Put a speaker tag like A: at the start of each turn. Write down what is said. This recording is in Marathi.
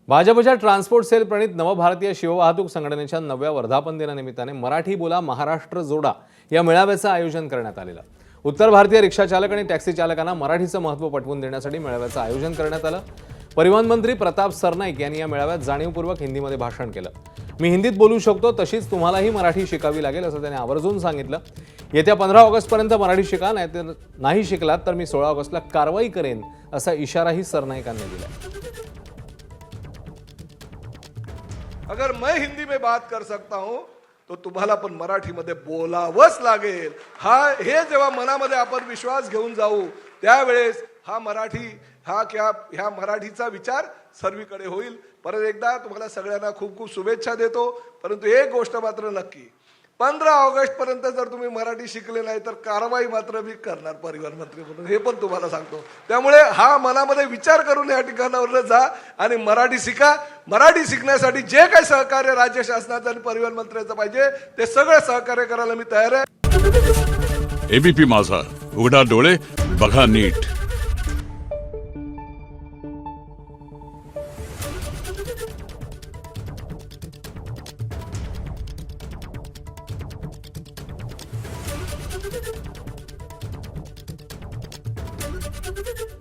A: भाजपच्या ट्रान्सपोर्ट सेल प्रणित नवभारतीय शिववाहतूक संघटनेच्या 9व्या वर्धापन दिनानिमित्ताने मराठी बोला महाराष्ट्र जोडा या मेळाव्याचं आयोजन करण्यात आलेलं। उत्तर भारतीय रिक्षा चालक आणि टॅक्सी चालकांना मराठीचं महत्त्व पटवून देण्यासाठी मेळाव्याचं आयोजन करण्यात आलं। परिवहन मंत्री प्रताप सरनाईक यांनी या मेळाव्यात जाणीवपूर्वक हिंदीमध्ये भाषण केलं। मी हिंदीत बोलू शकतो, तशीच तुम्हालाही मराठी शिकावी लागेल असं त्यांनी आवर्जून सांगितलं। येत्या 15 ऑगस्टपर्यंत मराठी शिका, नाही शिकलात तर मी 16 ऑगस्टला कारवाई करेन असा इशाराही सरनाईकांनी दिला।
B: अगर मैं हिंदी में बात कर सकता हूं तो तुम्हाला पण मराठीमध्ये बोलावंच लागेल। हे जेव्हा मनामध्ये आपण विश्वास घेऊन जाऊ त्यावेळेस ह्या मराठीचा विचार सर्वीकडे होईल। परत एकदा तुम्हाला सगळ्यांना खूप खूप शुभेच्छा देतो। परंतु एक गोष्ट मात्र नक्की, 15 ऑगस्ट पर्यंत जर तुम्ही मराठी शिकले नाही तर कारवाई मात्र मी करणार परिवहन मंत्री म्हणून, हे पण तुम्हाला सांगतो। त्यामुळे हा मनामध्ये विचार करून या ठिकाणावर जा आणि मराठी शिका। मराठी शिकण्यासाठी जे काही सहकार्य राज्य शासनाचं आणि परिवहन मंत्र्यांचं पाहिजे ते सगळं सहकार्य करायला मी तयार आहे।
C: एबीपी माझा, उघडा डोळे बघा नीट।
D: Thank you.